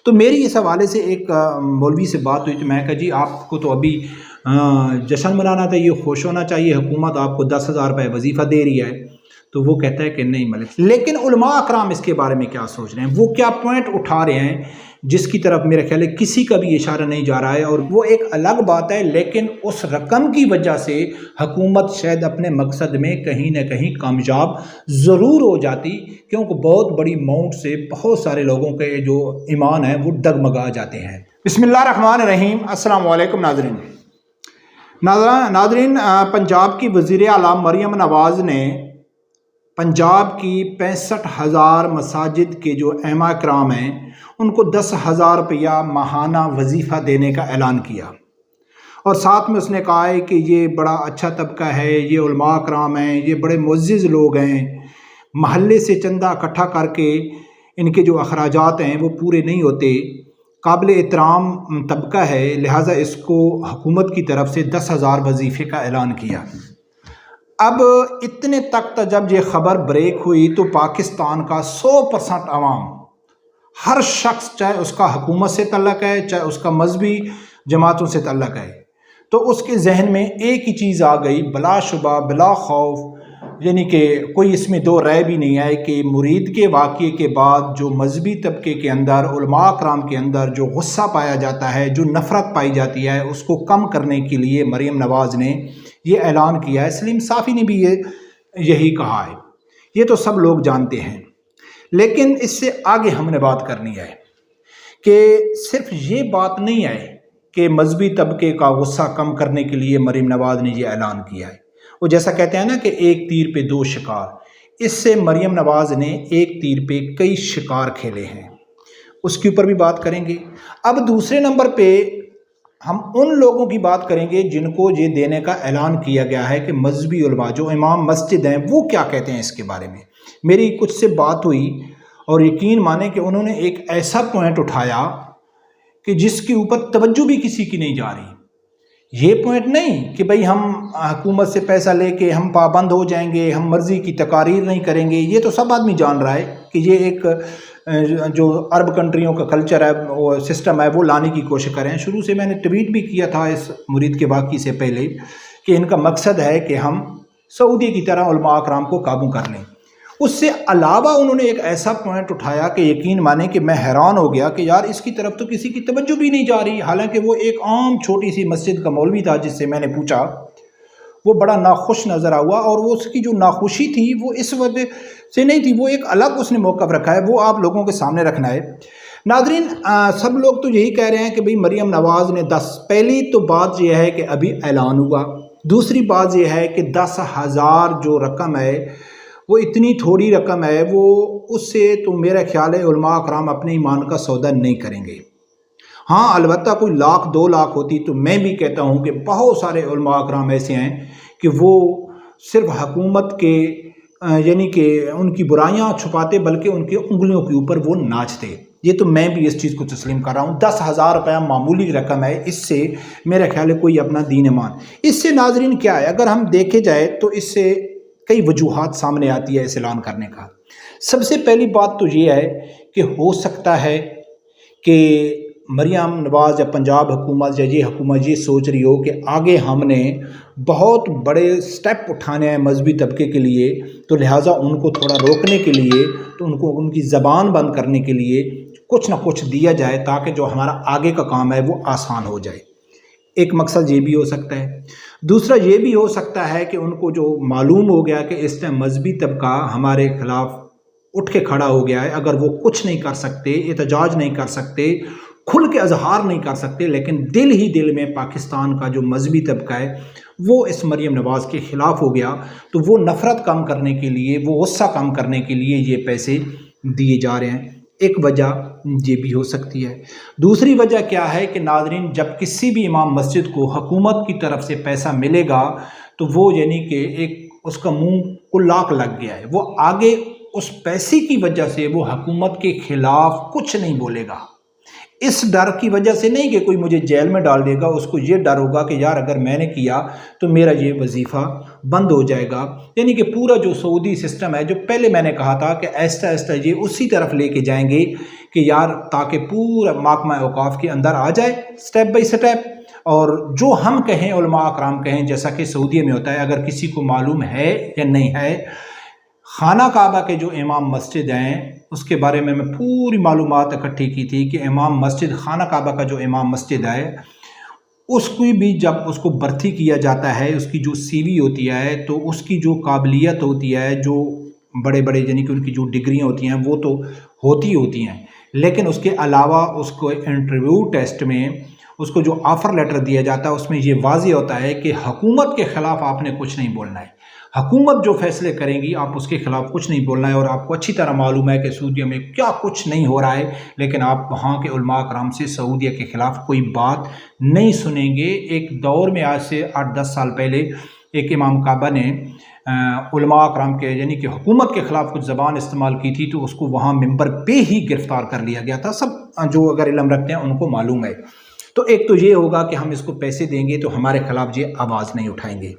تو میری اس حوالے سے ایک مولوی سے بات ہوئی تو میں کہا جی آپ کو تو ابھی جشن منانا تھا، یہ خوش ہونا چاہیے، حکومت آپ کو 10,000 روپے وظیفہ دے رہی ہے۔ تو وہ کہتا ہے کہ نہیں ملک، لیکن علماء اکرام اس کے بارے میں کیا سوچ رہے ہیں، وہ کیا پوائنٹ اٹھا رہے ہیں جس کی طرف میرے خیال ہے کسی کا بھی اشارہ نہیں جا رہا ہے، اور وہ ایک الگ بات ہے، لیکن اس رقم کی وجہ سے حکومت شاید اپنے مقصد میں کہیں نہ کہیں کامیاب ضرور ہو جاتی، کیونکہ بہت بڑی اماؤنٹ سے بہت سارے لوگوں کے جو ایمان ہیں وہ ڈگمگا جاتے ہیں۔ بسم اللہ الرحمن الرحیم۔ السلام علیکم ناظرین، پنجاب کی وزیر اعلیٰ مریم نواز نے پنجاب کی 65,000 مساجد کے جو ائمہ کرام ہیں ان کو 10,000 روپیہ ماہانہ وظیفہ دینے کا اعلان کیا، اور ساتھ میں اس نے کہا ہے کہ یہ بڑا اچھا طبقہ ہے، یہ علماء کرام ہیں، یہ بڑے معزز لوگ ہیں، محلے سے چندہ اکٹھا کر کے ان کے جو اخراجات ہیں وہ پورے نہیں ہوتے، قابل احترام طبقہ ہے، لہٰذا اس کو حکومت کی طرف سے 10,000 وظیفے کا اعلان کیا۔ اب اتنے تک جب یہ خبر بریک ہوئی تو پاکستان کا 100% عوام، ہر شخص، چاہے اس کا حکومت سے تعلق ہے چاہے اس کا مذہبی جماعتوں سے تعلق ہے، تو اس کے ذہن میں ایک ہی چیز آ گئی بلا شبہ بلا خوف، یعنی کہ کوئی اس میں دو رائے بھی نہیں آئے کہ مرید کے واقعے کے بعد جو مذہبی طبقے کے اندر، علماء کرام کے اندر جو غصہ پایا جاتا ہے، جو نفرت پائی جاتی ہے، اس کو کم کرنے کے لیے مریم نواز نے یہ اعلان کیا ہے۔ سلیم صافی نے بھی یہی کہا ہے، یہ تو سب لوگ جانتے ہیں، لیکن اس سے آگے ہم نے بات کرنی ہے کہ صرف یہ بات نہیں ہے کہ مذہبی طبقے کا غصہ کم کرنے کے لیے مریم نواز نے یہ اعلان کیا ہے۔ وہ جیسا کہتے ہیں نا کہ ایک تیر پہ دو شکار، اس سے مریم نواز نے ایک تیر پہ کئی شکار کھیلے ہیں، اس کے اوپر بھی بات کریں گے۔ اب دوسرے نمبر پہ ہم ان لوگوں کی بات کریں گے جن کو یہ دینے کا اعلان کیا گیا ہے کہ مذہبی علماء جو امام مسجد ہیں وہ کیا کہتے ہیں اس کے بارے میں۔ میری کچھ سے بات ہوئی اور یقین مانیں کہ انہوں نے ایک ایسا پوائنٹ اٹھایا کہ جس کے اوپر توجہ بھی کسی کی نہیں جا رہی۔ یہ پوائنٹ نہیں کہ بھئی ہم حکومت سے پیسہ لے کے ہم پابند ہو جائیں گے، ہم مرضی کی تقاریر نہیں کریں گے، یہ تو سب آدمی جان رہا ہے کہ یہ ایک جو عرب کنٹریوں کا کلچر ہے، وہ سسٹم ہے، وہ لانے کی کوشش کریں۔ شروع سے میں نے ٹویٹ بھی کیا تھا اس مرید کے واقعے سے پہلے کہ ان کا مقصد ہے کہ ہم سعودی کی طرح علماء اکرام کو قابو کر لیں۔ اس سے علاوہ انہوں نے ایک ایسا پوائنٹ اٹھایا کہ یقین مانیں کہ میں حیران ہو گیا کہ یار اس کی طرف تو کسی کی توجہ بھی نہیں جا رہی، حالانکہ وہ ایک عام چھوٹی سی مسجد کا مولوی تھا جس سے میں نے پوچھا، وہ بڑا ناخوش نظر ہوا، اور وہ اس کی جو ناخوشی تھی وہ اس وجہ سے نہیں تھی، وہ ایک الگ اس نے موقف رکھا ہے، وہ آپ لوگوں کے سامنے رکھنا ہے۔ ناظرین، سب لوگ تو یہی کہہ رہے ہیں کہ بھئی مریم نواز نے پہلی تو بات یہ ہے کہ ابھی اعلان ہوا، دوسری بات یہ ہے کہ 10,000 جو رقم ہے وہ اتنی تھوڑی رقم ہے، وہ اس سے تو میرا خیال ہے علماء اکرام اپنے ایمان کا سودا نہیں کریں گے۔ ہاں البتہ کوئی 1,00,000 2,00,000 ہوتی تو میں بھی کہتا ہوں کہ بہت سارے علماء اکرام ایسے ہیں کہ وہ صرف حکومت کے یعنی کہ ان کی برائیاں چھپاتے بلکہ ان کے انگلیوں کے اوپر وہ ناچتے۔ یہ تو میں بھی اس چیز کو تسلیم کر رہا ہوں، 10,000 روپیہ معمولی رقم ہے، اس سے میرا خیال ہے کوئی اپنا دین ایمان، اس سے ناظرین کیا ہے، اگر ہم دیکھے جائے تو اس سے کئی وجوہات سامنے آتی ہے اس اعلان کرنے کا۔ سب سے پہلی بات تو یہ ہے کہ ہو سکتا ہے کہ مریم نواز یا پنجاب حکومت یا یہ حکومت یہ سوچ رہی ہو کہ آگے ہم نے بہت بڑے سٹیپ اٹھانے ہیں مذہبی طبقے کے لیے، تو لہٰذا ان کو تھوڑا روکنے کے لیے، تو ان کو ان کی زبان بند کرنے کے لیے کچھ نہ کچھ دیا جائے تاکہ جو ہمارا آگے کا کام ہے وہ آسان ہو جائے۔ ایک مقصد یہ بھی ہو سکتا ہے۔ دوسرا یہ بھی ہو سکتا ہے کہ ان کو جو معلوم ہو گیا کہ اس ٹائم مذہبی طبقہ ہمارے خلاف اٹھ کے کھڑا ہو گیا ہے، اگر وہ کچھ نہیں کر سکتے، احتجاج نہیں کر سکتے، کھل کے اظہار نہیں کر سکتے، لیکن دل ہی دل میں پاکستان کا جو مذہبی طبقہ ہے وہ اس مریم نواز کے خلاف ہو گیا، تو وہ نفرت کم کرنے کے لیے، وہ غصہ کم کرنے کے لیے یہ پیسے دیے جا رہے ہیں۔ ایک وجہ یہ بھی ہو سکتی ہے۔ دوسری وجہ کیا ہے کہ ناظرین، جب کسی بھی امام مسجد کو حکومت کی طرف سے پیسہ ملے گا تو وہ یعنی کہ ایک اس کا منہ کو لاک لگ گیا ہے، وہ آگے اس پیسے کی وجہ سے وہ حکومت کے خلاف کچھ نہیں بولے گا۔ اس ڈر کی وجہ سے نہیں کہ کوئی مجھے جیل میں ڈال دے گا، اس کو یہ ڈر ہوگا کہ یار اگر میں نے کیا تو میرا یہ وظیفہ بند ہو جائے گا۔ یعنی کہ پورا جو سعودی سسٹم ہے، جو پہلے میں نے کہا تھا کہ آہستہ آہستہ یہ اسی طرف لے کے جائیں گے کہ یار تاکہ پورا محکمہ اوقاف کے اندر آ جائے سٹیپ بائی سٹیپ، اور جو ہم کہیں علماء اکرام کہیں، جیسا کہ سعودیہ میں ہوتا ہے، اگر کسی کو معلوم ہے یا نہیں ہے، خانہ کعبہ کے جو امام مسجد ہیں اس کے بارے میں پوری معلومات اکٹھی کی تھی کہ امام مسجد، خانہ کعبہ کا جو امام مسجد ہے، اس کی بھی جب اس کو بھرتی کیا جاتا ہے، اس کی جو سی وی ہوتی ہے، تو اس کی جو قابلیت ہوتی ہے، جو بڑے بڑے یعنی کہ ان کی جو ڈگریاں ہوتی ہیں وہ تو ہوتی ہیں، لیکن اس کے علاوہ اس کو انٹرویو ٹیسٹ میں اس کو جو آفر لیٹر دیا جاتا ہے اس میں یہ واضح ہوتا ہے کہ حکومت کے خلاف آپ نے کچھ نہیں بولنا ہے، حکومت جو فیصلے کریں گی آپ اس کے خلاف کچھ نہیں بولنا ہے، اور آپ کو اچھی طرح معلوم ہے کہ سعودیہ میں کیا کچھ نہیں ہو رہا ہے، لیکن آپ وہاں کے علماء کرام سے سعودیہ کے خلاف کوئی بات نہیں سنیں گے۔ ایک دور میں آج سے 8-10 سال پہلے ایک امام کعبہ نے علماء کرام کے یعنی کہ حکومت کے خلاف کچھ زبان استعمال کی تھی، تو اس کو وہاں ممبر پہ ہی گرفتار کر لیا گیا تھا۔ سب جو اگر علم رکھتے ہیں ان کو معلوم ہے۔ تو ایک تو یہ ہوگا کہ ہم اس کو پیسے دیں گے تو ہمارے خلاف یہ آواز نہیں اٹھائیں گے۔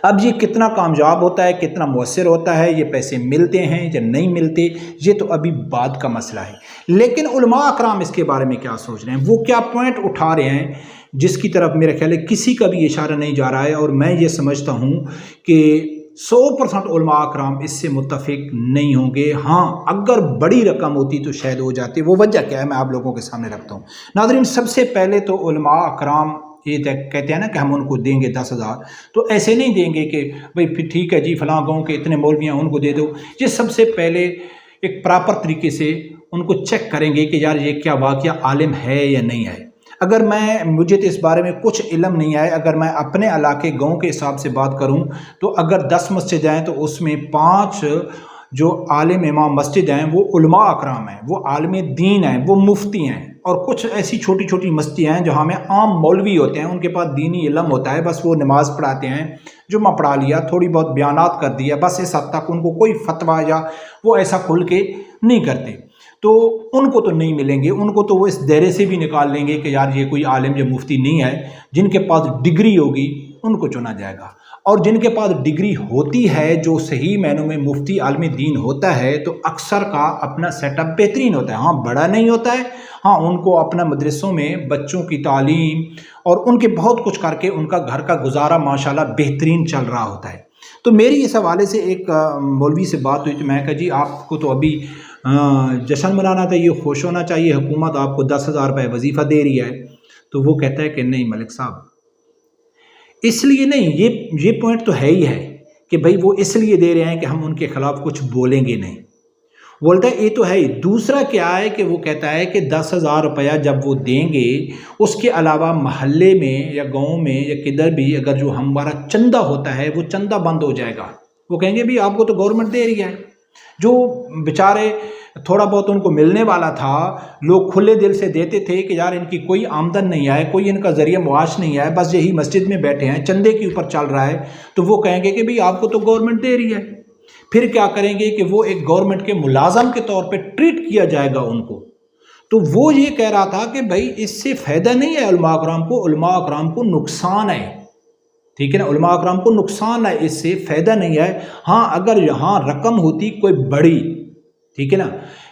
اب یہ کتنا کامیاب ہوتا ہے، کتنا مؤثر ہوتا ہے، یہ پیسے ملتے ہیں یا نہیں ملتے، یہ تو ابھی بعد کا مسئلہ ہے۔ لیکن علماء اکرام اس کے بارے میں کیا سوچ رہے ہیں، وہ کیا پوائنٹ اٹھا رہے ہیں، جس کی طرف میرے خیال ہے کسی کا بھی اشارہ نہیں جا رہا ہے، اور میں یہ سمجھتا ہوں کہ 100% علماء اکرام اس سے متفق نہیں ہوں گے۔ ہاں اگر بڑی رقم ہوتی تو شاید ہو جاتے، وہ وجہ کیا ہے میں آپ لوگوں کے سامنے رکھتا ہوں۔ ناظرین، سب سے پہلے تو علماء اکرام یہ کہتے ہیں نا کہ ہم ان کو دیں گے 10,000، تو ایسے نہیں دیں گے کہ بھئی پھر ٹھیک ہے جی فلاں گاؤں کے اتنے مولوی ہیں ان کو دے دو۔ یہ سب سے پہلے ایک پراپر طریقے سے ان کو چیک کریں گے کہ یار یہ کیا واقعہ عالم ہے یا نہیں ہے۔ اگر مجھے تو اس بارے میں کچھ علم نہیں ہے، اگر میں اپنے علاقے گاؤں کے حساب سے بات کروں تو اگر 10 مسجد ہیں تو اس میں 5 جو عالم امام مسجد ہیں وہ علماء اکرام ہیں، وہ عالم دین ہیں، وہ مفتی ہیں، اور کچھ ایسی چھوٹی چھوٹی مسجد ہیں جہاں میں عام مولوی ہوتے ہیں، ان کے پاس دینی علم ہوتا ہے، بس وہ نماز پڑھاتے ہیں، جمعہ پڑھا لیا، تھوڑی بہت بیانات کر دیا، بس اس حد تک، ان کو کوئی فتویٰ یا وہ ایسا کھل کے نہیں کرتے، تو ان کو تو نہیں ملیں گے۔ ان کو تو وہ اس دائرے سے بھی نکال لیں گے کہ یار یہ کوئی عالم یا مفتی نہیں ہے۔ جن کے پاس ڈگری ہوگی ان کو چنا جائے گا، اور جن کے پاس ڈگری ہوتی ہے، جو صحیح معنوں میں مفتی عالم دین ہوتا ہے، تو اکثر کا اپنا سیٹ اپ بہترین ہوتا ہے۔ ہاں بڑا نہیں ہوتا ہے، ہاں ان کو اپنا مدرسوں میں بچوں کی تعلیم اور ان کے بہت کچھ کر کے ان کا گھر کا گزارا ماشاءاللہ بہترین چل رہا ہوتا ہے۔ تو میری اس حوالے سے ایک مولوی سے بات ہوئی، تو میں کہا جی آپ کو تو ابھی جشن منانا تھا، یہ خوش ہونا چاہیے، حکومت آپ کو 10,000 روپے وظیفہ دے رہی ہے۔ تو وہ کہتا ہے کہ نہیں ملک صاحب، اس لیے نہیں، یہ پوائنٹ تو ہے ہی ہے کہ بھائی وہ اس لیے دے رہے ہیں کہ ہم ان کے خلاف کچھ بولیں گے نہیں، بولتا ہے یہ تو ہے ہی۔ دوسرا کیا ہے کہ وہ کہتا ہے کہ 10,000 روپیہ جب وہ دیں گے، اس کے علاوہ محلے میں یا گاؤں میں یا کدھر بھی اگر جو ہمارا چندہ ہوتا ہے وہ چندہ بند ہو جائے گا۔ وہ کہیں گے بھی آپ کو تو گورنمنٹ دے رہی ہے، جو بیچارے تھوڑا بہت ان کو ملنے والا تھا، لوگ کھلے دل سے دیتے تھے کہ یار ان کی کوئی آمدن نہیں آئے، کوئی ان کا ذریعہ معاش نہیں آئے، بس یہی مسجد میں بیٹھے ہیں، چندے کے اوپر چل رہا ہے، تو وہ کہیں گے کہ بھئی آپ کو تو گورنمنٹ دے رہی ہے۔ پھر کیا کریں گے کہ وہ ایک گورنمنٹ کے ملازم کے طور پہ ٹریٹ کیا جائے گا ان کو۔ تو وہ یہ کہہ رہا تھا کہ بھئی اس سے فائدہ نہیں ہے علماء اکرام کو، علماء اکرام کو نقصان ہے، ٹھیک ہے نا، علماء اکرام کو نقصان ہے، اس سے فائدہ نہیں ہے۔ ہاں اگر یہاں رقم ہوتی کوئی بڑی، ٹھیک ہے نا،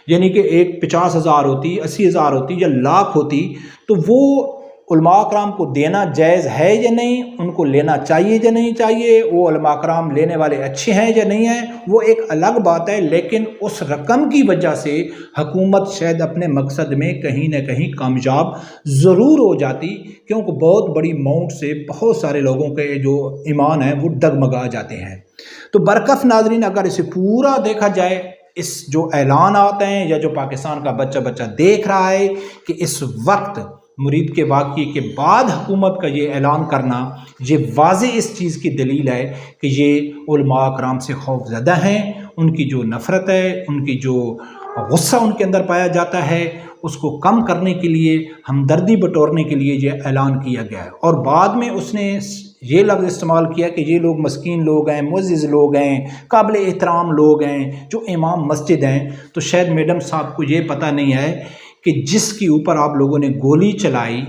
یعنی کہ ایک 50,000 ہوتی، 80,000 ہوتی یا لاکھ ہوتی، تو وہ علماء اکرام کو دینا جائز ہے یا نہیں، ان کو لینا چاہیے یا نہیں چاہیے، وہ علماء اکرام لینے والے اچھے ہیں یا نہیں ہیں، وہ ایک الگ بات ہے۔ لیکن اس رقم کی وجہ سے حکومت شاید اپنے مقصد میں کہیں نہ کہیں کامیاب ضرور ہو جاتی، کیونکہ بہت بڑی اماؤنٹ سے بہت سارے لوگوں کے جو ایمان ہیں وہ ڈگمگا جاتے ہیں۔ تو برکف ناظرین، اگر اسے پورا دیکھا جائے، اس جو اعلان آتے ہیں یا جو پاکستان کا بچہ بچہ دیکھ رہا ہے کہ اس وقت مرید کے واقعے کے بعد حکومت کا یہ اعلان کرنا، یہ واضح اس چیز کی دلیل ہے کہ یہ علماء اکرام سے خوف زدہ ہیں، ان کی جو نفرت ہے، ان کی جو غصہ ان کے اندر پایا جاتا ہے، اس کو کم کرنے کے لیے، ہمدردی بٹورنے کے لیے یہ اعلان کیا گیا ہے۔ اور بعد میں اس نے یہ لفظ استعمال کیا کہ یہ لوگ مسکین لوگ ہیں، معزز لوگ ہیں، قابل احترام لوگ ہیں، جو امام مسجد ہیں۔ تو شاید میڈم صاحب کو یہ پتہ نہیں ہے کہ جس کے اوپر آپ لوگوں نے گولی چلائی،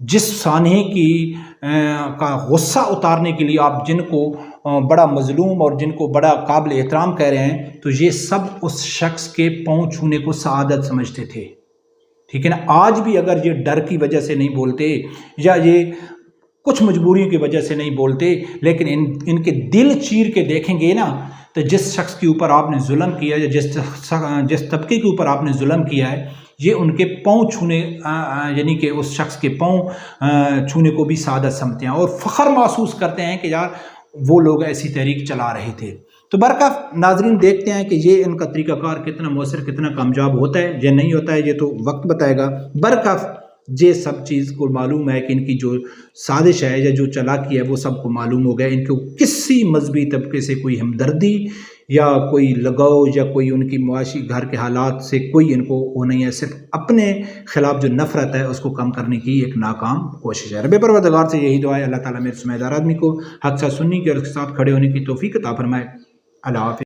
جس سانحے کی کا غصہ اتارنے کے لیے آپ جن کو بڑا مظلوم اور جن کو بڑا قابل احترام کہہ رہے ہیں، تو یہ سب اس شخص کے پاؤں چھونے کو سعادت سمجھتے تھے، ٹھیک ہے نا۔ آج بھی اگر یہ ڈر کی وجہ سے نہیں بولتے یا یہ کچھ مجبوریوں کی وجہ سے نہیں بولتے، لیکن ان کے دل چیر کے دیکھیں گے نا، تو جس شخص کے اوپر آپ نے ظلم کیا یا جس طبقے کے اوپر آپ نے ظلم کیا ہے، یہ ان کے پاؤں چھونے یعنی کہ اس شخص کے پاؤں چھونے کو بھی سعادت سمجھتے ہیں اور فخر محسوس کرتے ہیں کہ یار وہ لوگ ایسی تحریک چلا رہے تھے۔ تو برکف ناظرین دیکھتے ہیں کہ یہ ان کا طریقہ کار کتنا مؤثر، کتنا کامیاب ہوتا ہے یا نہیں ہوتا ہے، یہ تو وقت بتائے گا۔ برکف یہ سب چیز کو معلوم ہے کہ ان کی جو سازش ہے یا جو چالاکی ہے وہ سب کو معلوم ہو گیا۔ ان کو کسی مذہبی طبقے سے کوئی ہمدردی یا کوئی لگاؤ یا کوئی ان کی معاشی گھر کے حالات سے کوئی ان کو وہ نہیں ہے، صرف اپنے خلاف جو نفرت ہے اس کو کم کرنے کی ایک ناکام کوشش ہے۔ رب پروردگار سے یہی دعا ہے اللہ تعالیٰ میرے سمجھدار آدمی کو حق ساتھ سننے کی اور اس کے ساتھ کھڑے ہونے کی توفیق عطا فرمائے۔ اللہ حافظ۔